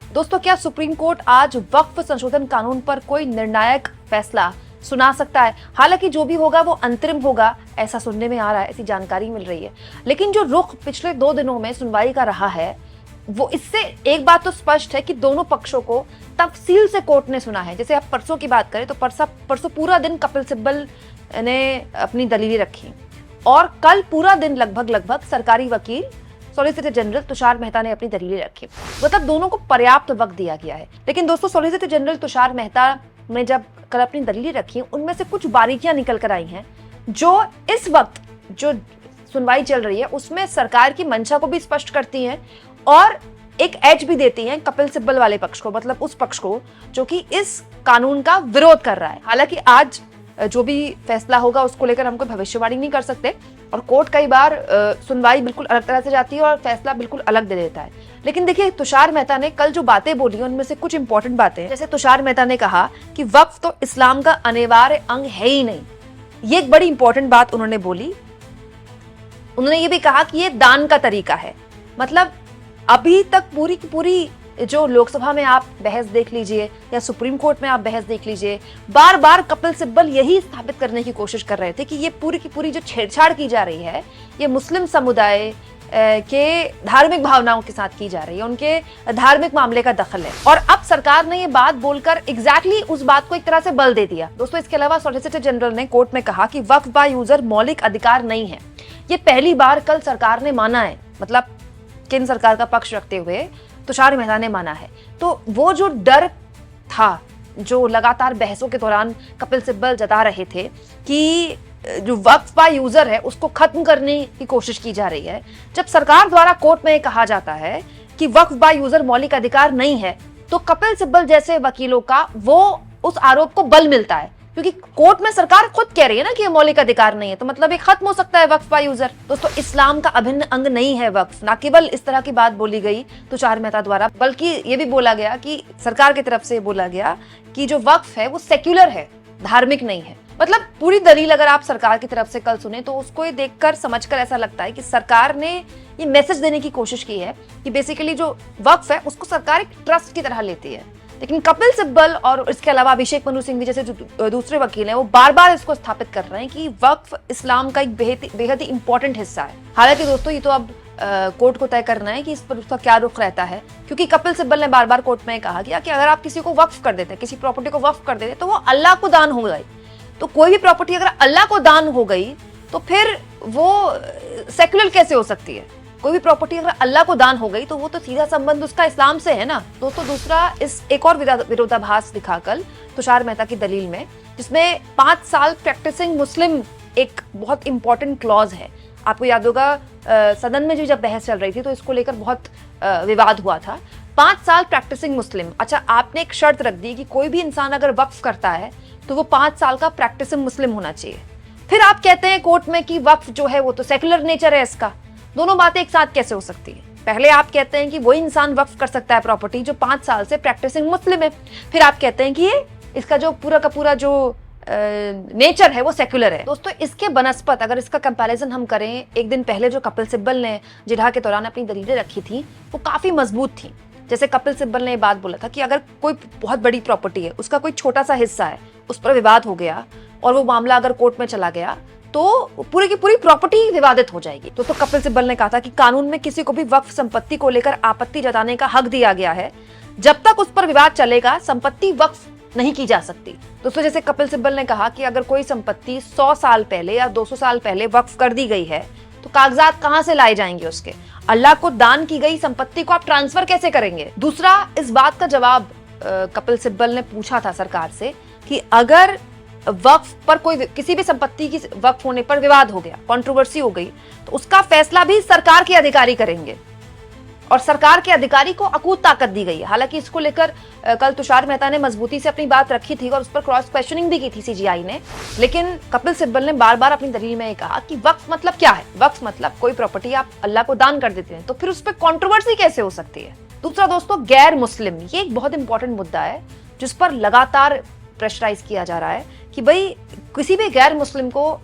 दोस्तों, क्या supreme court आज वक्फ संशोधन कानून पर कोई निर्णायक फैसला सुना सकता है? हालांकि जो भी होगा वो अंतरिम होगा, ऐसा सुनने में आ रहा है, ऐसी जानकारी मिल रही है। लेकिन जो रुख पिछले 2 दिनों में सुनवाई का रहा है, वो इससे एक बात तो स्पष्ट है कि दोनों पक्षों को तफसील से कोर्ट ने सुना है। जैसे आप परसों की बात करें तो परसों पूरा दिन कपिल सिब्बल ने अपनी दलीलें रखी और कल पूरा दिन लगभग सरकारी वकील सॉलिसिटर जनरल तुषार मेहता ने अपनी दलीलें रखी। मतलब दोनों को पर्याप्त वक्त दिया गया है। लेकिन दोस्तों, सॉलिसिटर जनरल तुषार मेहता ने जब कल अपनी दलीलें रखी, उनमें से कुछ बारीकियां निकल कर आई हैं जो इस वक्त जो सुनवाई चल रही है उसमें सरकार की मंशा को भी स्पष्ट करती हैं और एक एज भी देती हैं कपिल सिब्बल वाले पक्ष को, मतलब उस पक्ष को जो कि इस कानून का विरोध कर रहा है। हालांकि आज जो भी फैसला होगा उसको लेकर हम कोई भविष्यवाणी नहीं कर सकते और कोर्ट कई बार सुनवाई बिल्कुल अलग तरह से जाती है और फैसला बिल्कुल अलग दे देता है। लेकिन देखिए, तुषार मेहता ने कल जो बातें बोली उनमें से कुछ इंपॉर्टेंट बातें, जैसे तुषार मेहता ने कहा कि वक्फ तो इस्लाम का अनिवार्य अंग है ही नहीं। ये एक बड़ी इंपॉर्टेंट बात उन्होंने बोली। उन्होंने ये भी कहा कि ये दान का तरीका है। मतलब अभी तक पूरी की पूरी जो लोकसभा में आप बहस देख लीजिए या सुप्रीम कोर्ट में आप बहस देख लीजिए, बार बार कपिल सिब्बल यही स्थापित करने की कोशिश कर रहे थे कि ये पूरी की पूरी जो छेड़छाड़ की जा रही है ये मुस्लिम समुदाय के धार्मिक भावनाओं के साथ की जा रही है, उनके धार्मिक मामले का दखल है। और अब सरकार ने ये बात बोलकर एग्जैक्टली उस बात को एक तरह से बल दे दिया। दोस्तों, इसके अलावा सॉलिसिटर जनरल ने कोर्ट में कहा कि वक्फ बाय यूजर मौलिक अधिकार नहीं है। ये पहली बार कल सरकार ने माना है, मतलब केंद्र सरकार का पक्ष रखते हुए तुषार मेहता ने माना है। तो वो जो डर था जो लगातार बहसों के दौरान कपिल सिब्बल जता रहे थे कि जो वक्फ बाय यूजर है उसको खत्म करने की कोशिश की जा रही है, जब सरकार द्वारा कोर्ट में कहा जाता है कि वक्फ बाय यूजर मौलिक अधिकार नहीं है, तो कपिल सिब्बल जैसे वकीलों का वो उस आरोप को बल मिलता है, क्योंकि कोर्ट में सरकार खुद कह रही है ना कि ये मौलिक अधिकार नहीं है, तो मतलब ये खत्म हो सकता है वक्फ बाय यूजर। दोस्तों, इस्लाम का अभिन्न अंग नहीं है वक्फ। ना केवल इस तरह की बात बोली गई तुषार मेहता द्वारा, बल्कि ये भी बोला गया कि सरकार की तरफ से बोला गया कि जो वक्फ है वो सेक्युलर है, धार्मिक नहीं है। मतलब पूरी दलील अगर आप सरकार की तरफ से कल सुने तो उसको ये देखकर समझकर ऐसा लगता है कि सरकार ने ये मैसेज देने की कोशिश की है कि बेसिकली जो वक्फ है उसको सरकार एक ट्रस्ट की तरह लेती है। लेकिन कपिल सिब्बल और इसके अलावा अभिषेक मनु सिंघवी जैसे जो दूसरे वकील हैं वो बार बार इसको स्थापित कर रहे हैं कि वक्फ इस्लाम का एक बेहद ही इंपॉर्टेंट हिस्सा है। हालांकि दोस्तों, ये तो अब कोर्ट को तय करना है कि इस पर उसका क्या रुख रहता है, क्योंकि कपिल सिब्बल ने बार बार कोर्ट में कहा कि अगर आप किसी को वक्फ कर देते, किसी प्रॉपर्टी को वक्फ कर देते तो वो अल्लाह को दान हो गई। तो कोई भी प्रॉपर्टी अगर अल्लाह को दान हो गई तो फिर वो सेक्युलर कैसे हो सकती है? कोई भी प्रॉपर्टी अगर अल्लाह को दान हो गई तो वो तो सीधा संबंध उसका इस्लाम से है ना। दोस्तों, दूसरा इस एक और विरोधाभास दिखा कल तुषार मेहता की दलील में, जिसमें 5 साल प्रैक्टिसिंग मुस्लिम एक बहुत इंपॉर्टेंट क्लॉज है। आपको याद होगा सदन में जब बहस चल रही थी तो इसको लेकर बहुत विवाद हुआ था। 5 साल प्रैक्टिसिंग मुस्लिम, अच्छा आपने एक शर्त रख दी कि कोई भी इंसान अगर वक्फ करता है तो वो 5 साल का प्रैक्टिसिंग मुस्लिम होना चाहिए। फिर आप कहते हैं कोर्ट में कि वक्फ जो है वो तो सेक्युलर नेचर है इसका। दोनों बातें एक साथ कैसे हो सकती है? पहले आप कहते हैं कि वही इंसान वक्फ कर सकता है प्रॉपर्टी जो 5 साल से प्रैक्टिसिंग मुस्लिम है, फिर आप कहते हैं कि ये इसका जो पूरा का पूरा जो नेचर है वो सेक्युलर है। दोस्तों, इसके बनस्पत अगर इसका कंपैरिजन हम करें, एक दिन पहले जो कपिल सिब्बल ने जिरह के दौरान अपनी दलीलें रखी थी वो काफी मजबूत थी। जैसे कपिल सिब्बल ने ये बात बोला था कि अगर कोई बहुत बड़ी प्रॉपर्टी है, उसका कोई छोटा सा हिस्सा है, उस पर विवाद हो गया और वो मामला अगर कोर्ट में चला गया तो पूरी की पूरी प्रॉपर्टी विवादित हो जाएगी। तो कपिल सिब्बल ने कहा था कि कानून में किसी को भी वक्फ संपत्ति को लेकर आपत्ति जताने का हक दिया गया है। जब तक उस पर विवाद चलेगा संपत्ति वक्फ नहीं की जा सकती। दोस्तों, जैसे कपिल सिब्बल ने कहा कि अगर कोई संपत्ति 100 साल पहले या 200 साल पहले वक्फ कर दी गई है तो कागजात कहां से लाए जाएंगे उसके? अल्लाह को दान की गई संपत्ति को आप ट्रांसफर कैसे करेंगे? दूसरा, इस बात का जवाब कपिल सिब्बल ने पूछा था सरकार से कि अगर वक्फ पर कोई किसी भी संपत्ति की वक्फ होने पर विवाद हो गया, कंट्रोवर्सी हो गई, तो उसका फैसला भी सरकार के अधिकारी करेंगे और सरकार के अधिकारी को अकूत ताकत दी गई है। हालांकि इसको लेकर कल तुषार मेहता ने मजबूती से अपनी बात रखी थी और उस पर क्रॉस क्वेश्चनिंग भी की थी सीजीआई ने, लेकिन कपिल सिब्बल ने बार बार अपनी दलील में कहा कि वक्फ मतलब क्या है? वक्फ मतलब कोई प्रॉपर्टी आप अल्लाह को दान कर देते हैं तो फिर उस पर कंट्रोवर्सी कैसे हो सकती है? दूसरा दोस्तों, गैर मुस्लिम, ये एक बहुत इंपॉर्टेंट मुद्दा है जिस पर लगातार प्रेशराइज किया जा रहा है कि भाई किसी भी गैर मुस्लिम को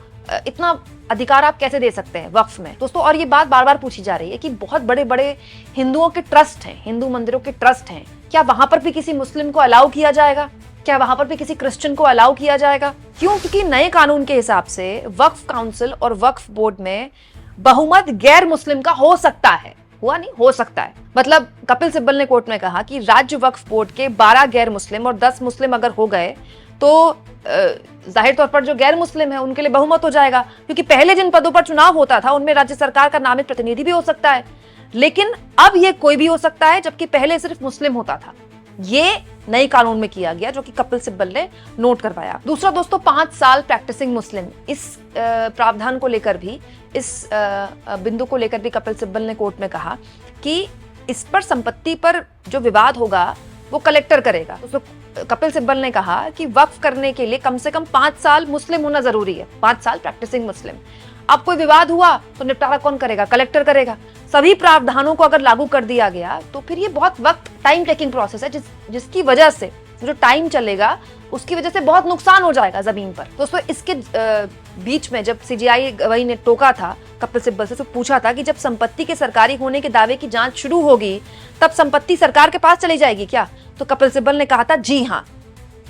इतना अधिकार आप कैसे दे सकते हैं वक्फ में? दोस्तों, और ये बात बार बार पूछी जा रही है कि बहुत बड़े बड़े हिंदुओं के ट्रस्ट हैं, हिंदू मंदिरों के ट्रस्ट हैं, क्या वहां पर भी किसी मुस्लिम को अलाउ किया जाएगा? क्या वहां पर भी किसी क्रिश्चियन को अलाउ किया जाएगा? क्यों? क्योंकि नए कानून के हिसाब से वक्फ काउंसिल और वक्फ बोर्ड में बहुमत गैर मुस्लिम का हो सकता है, हुआ नहीं, हो सकता है। मतलब कपिल सिब्बल ने कोर्ट में कहा कि राज्य वक्फ बोर्ड के 12 गैर मुस्लिम और 10 मुस्लिम अगर हो गए तो जाहिर तौर पर जो गैर मुस्लिम है उनके लिए बहुमत हो जाएगा, क्योंकि पहले जिन पदों पर चुनाव होता था उनमें राज्य सरकार का नामित प्रतिनिधि भी हो सकता है, लेकिन अब ये कोई भी हो सकता है, जबकि पहले सिर्फ मुस्लिम होता था। ये नए कानून में किया गया, जो कि कपिल सिब्बल ने नोट करवाया। दूसरा दोस्तों, 5 साल प्रैक्टिसिंग मुस्लिम, इस प्रावधान को लेकर भी, इस बिंदु को लेकर भी कपिल सिब्बल ने कोर्ट में कहा कि इस पर संपत्ति पर जो विवाद होगा वो कलेक्टर करेगा। तो कपिल सिब्बल ने कहा कि वक्फ करने के लिए कम से कम 5 साल मुस्लिम होना जरूरी है, 5 साल प्रैक्टिसिंग मुस्लिम। अब कोई विवाद हुआ तो निपटारा कौन करेगा? कलेक्टर करेगा। सभी प्रावधानों को अगर लागू कर दिया गया तो फिर ये बहुत वक्त टाइम टेकिंग प्रोसेस है, जिसकी वजह से जो टाइम चलेगा उसकी वजह से बहुत नुकसान हो जाएगा जमीन पर। दोस्तों, इसके बीच में जब सीजीआई गवाही ने टोका था कपिल सिब्बल से, तो पूछा था कि जब संपत्ति के सरकारी होने के दावे की जांच शुरू होगी तब संपत्ति सरकार के पास चली जाएगी क्या? तो कपिल सिब्बल ने कहा था जी हाँ,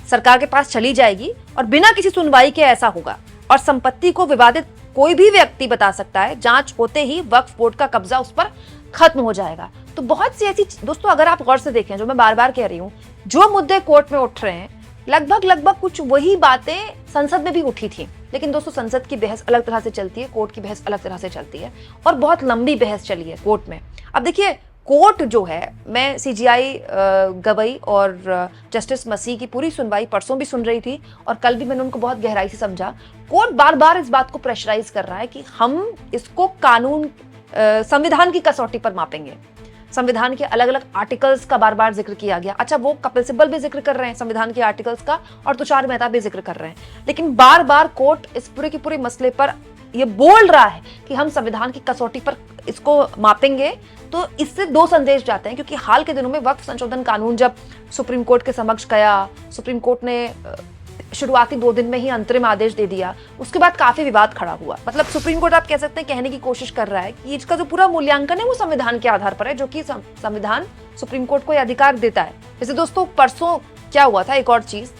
सरकार के पास चली जाएगी और बिना किसी सुनवाई के ऐसा होगा, और संपत्ति को विवादित कोई भी व्यक्ति बता सकता है, जांच होते ही वक्फ बोर्ड का कब्जा उस पर खत्म हो जाएगा। तो बहुत सी ऐसी दोस्तों, अगर आप गौर से देखें, जो मैं बार बार कह रही हूँ, जो मुद्दे कोर्ट में उठ रहे हैं लगभग कुछ वही बातें संसद में भी उठी थी। लेकिन दोस्तों, संसद की बहस अलग तरह से चलती है, कोर्ट की बहस अलग तरह से चलती है, और बहुत लंबी बहस चली है कोर्ट में। अब देखिए, कोर्ट जो है, मैं सीजीआई गवाही और जस्टिस मसीह की पूरी सुनवाई परसों भी सुन रही थी और कल भी मैंने उनको बहुत गहराई से समझा। कोर्ट बार बार इस बात को प्रेशराइज कर रहा है कि हम इसको कानून, संविधान की कसौटी पर मापेंगे। संविधान के अलग अलग आर्टिकल्स का बार बार जिक्र किया गया। अच्छा, वो कपिल सिब्बल भी जिक्र कर रहे हैं संविधान के आर्टिकल्स का, और तुषार मेहता भी जिक्र कर रहे हैं, लेकिन बार बार कोर्ट इस पूरे के पूरे मसले पर ये बोल रहा है कि हम संविधान की कसौटी पर इसको मापेंगे। तो इससे 2 संदेश जाते हैं, क्योंकि हाल के दिनों में वक्फ संशोधन कानून जब सुप्रीम कोर्ट के समक्ष गया, सुप्रीम कोर्ट ने शुरुआती 2 दिन में ही अंतरिम आदेश दे दिया, उसके बाद काफी विवाद खड़ा हुआ। मतलब सुप्रीम कोर्ट, आप कह सकते हैं, कहने की कोशिश कर रहा है कि इसका जो पूरा मूल्यांकन है वो संविधान के आधार पर है, जो कि संविधान सुप्रीम कोर्ट को यह अधिकार देता है। जैसे दोस्तों, परसों क्या हुआ था, एक और चीज,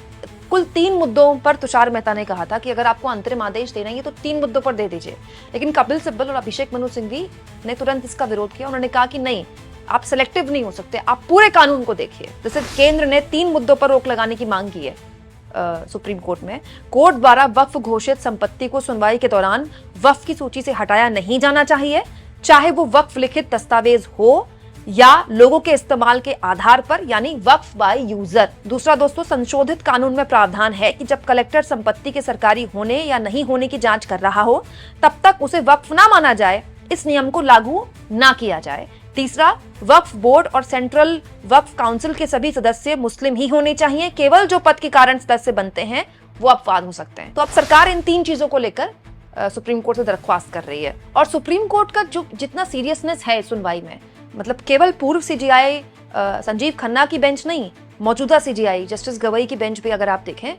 कुल 3 मुद्दों पर तुषार मेहता ने कहा था कि अगर आपको अंतरिम आदेश देना है तो 3 मुद्दों पर दे दीजिए, लेकिन कपिल सिब्बल और अभिषेक मनु सिंघवी ने तुरंत इसका विरोध किया। उन्होंने कहा कि नहीं, आप सिलेक्टिव नहीं हो सकते, आप पूरे कानून को देखिए। जैसे केंद्र ने 3 मुद्दों पर रोक लगाने की मांग की है सुप्रीम कोर्ट में। कोर्ट द्वारा वक्फ घोषित संपत्ति को सुनवाई के दौरान वक्फ की सूची से हटाया नहीं जाना चाहिए, चाहे वो वक्फ लिखित दस्तावेज हो या लोगों के इस्तेमाल के आधार पर, यानी वक्फ बाय यूजर। दूसरा दोस्तों, संशोधित कानून में प्रावधान है कि जब कलेक्टर संपत्ति के सरकारी होने या नहीं होने की जांच कर रहा हो तब तक उसे वक्फ ना माना जाए, इस नियम को लागू ना किया जाए। तीसरा, वक्फ बोर्ड और सेंट्रल वक्फ काउंसिल के सभी सदस्य मुस्लिम ही होने चाहिए, केवल जो पद के कारण सदस्य बनते हैं वो अपवाद हो सकते हैं। तो अब सरकार इन 3 चीजों को लेकर सुप्रीम कोर्ट से दरख्वास्त कर रही है, और सुप्रीम कोर्ट का जो जितना सीरियसनेस है सुनवाई में, मतलब केवल पूर्व सीजीआई संजीव खन्ना की बेंच नहीं, मौजूदा सीजीआई जस्टिस गवाई की बेंच भी अगर आप देखें,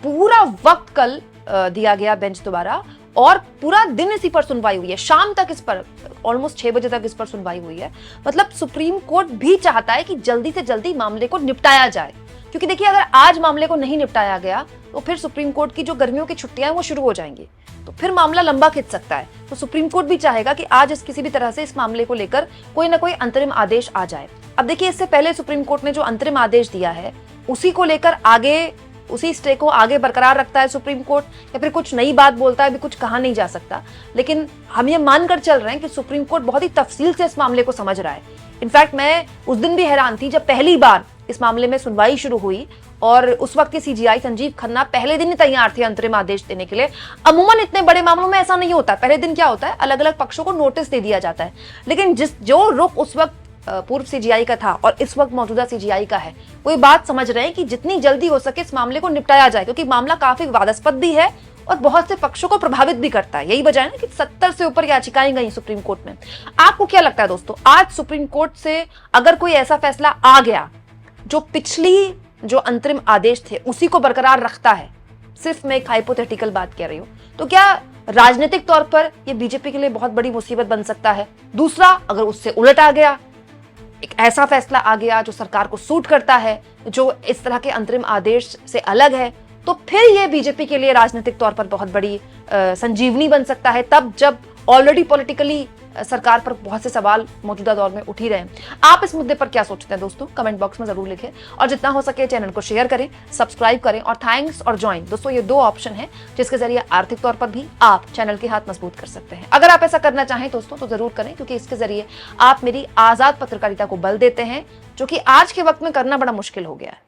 पूरा वक्त कल दिया गया बेंच दोबारा, और पूरा दिन इसी पर सुनवाई हुई है। शाम तक इस पर, ऑलमोस्ट 6 बजे तक इस पर सुनवाई हुई है। मतलब सुप्रीम कोर्ट भी चाहता है कि जल्दी से जल्दी मामले को निपटाया जाए, क्योंकि देखिए, अगर आज मामले को नहीं निपटाया गया तो फिर सुप्रीम कोर्ट की जो गर्मियों की छुट्टियां हैं वो शुरू हो जाएंगी, तो फिर मामला लंबा खिंच सकता है। तो सुप्रीम कोर्ट भी चाहेगा कि आज किसी भी तरह से इस मामले को लेकर कोई ना कोई अंतरिम आदेश आ जाए। अब देखिए, इससे पहले सुप्रीम कोर्ट ने जो अंतरिम आदेश दिया है उसी को लेकर आगे, उसी स्टे को आगे बरकरार रखता है सुप्रीम कोर्ट, या फिर कुछ नई बात बोलता है, अभी कुछ कहा नहीं जा सकता। लेकिन हम ये मानकर चल रहे हैं कि सुप्रीम कोर्ट बहुत ही तफसील से इस मामले को समझ रहा है। इनफैक्ट मैं उस दिन भी हैरान थी जब पहली बार इस मामले में सुनवाई शुरू हुई, और उस वक्त के सीजीआई संजीव खन्ना पहले दिन ही तैयार थे अंतरिम आदेश देने के लिए। अमूमन इतने बड़े मामलों में ऐसा नहीं होता, पहले दिन क्या होता है, अलग अलग पक्षों को नोटिस दे दिया जाता है। लेकिन जो रुख उस वक्त पूर्व सीजीआई का था और इस वक्त मौजूदा सीजीआई का है, वो ये बात समझ रहे हैं कि जितनी जल्दी हो सके इस मामले को निपटाया जाए, क्योंकि मामला काफी विवादास्पद भी है और बहुत से पक्षों को प्रभावित भी करता है। यही वजह है ना कि 70 से ऊपर याचिकाएं गई सुप्रीम कोर्ट में। आपको क्या लगता है दोस्तों, आज सुप्रीम कोर्ट से अगर कोई ऐसा फैसला आ गया जो पिछली जो अंतरिम आदेश थे उसी को बरकरार रखता है, सिर्फ मैं एक हाइपोथेटिकल बात कह रही हूं, तो क्या राजनीतिक तौर पर यह बीजेपी के लिए बहुत बड़ी मुसीबत बन सकता है? दूसरा, अगर उससे उलट आ गया एक ऐसा फैसला आ गया जो सरकार को सूट करता है, जो इस तरह के अंतरिम आदेश से अलग है, तो फिर ये बीजेपी के लिए राजनीतिक तौर पर बहुत बड़ी संजीवनी बन सकता है, तब जब ऑलरेडी पॉलिटिकली सरकार पर बहुत से सवाल मौजूदा दौर में उठ ही रहे हैं। आप इस मुद्दे पर क्या सोचते हैं दोस्तों, कमेंट बॉक्स में जरूर लिखें और जितना हो सके चैनल को शेयर करें, सब्सक्राइब करें और थैंक्स और ज्वाइन दोस्तों, ये 2 ऑप्शन है जिसके जरिए आर्थिक तौर पर भी आप चैनल के हाथ मजबूत कर सकते हैं। अगर आप ऐसा करना चाहें दोस्तों तो जरूर करें, क्योंकि इसके जरिए आप मेरी आजाद पत्रकारिता को बल देते हैं, जो कि आज के वक्त में करना बड़ा मुश्किल हो गया है।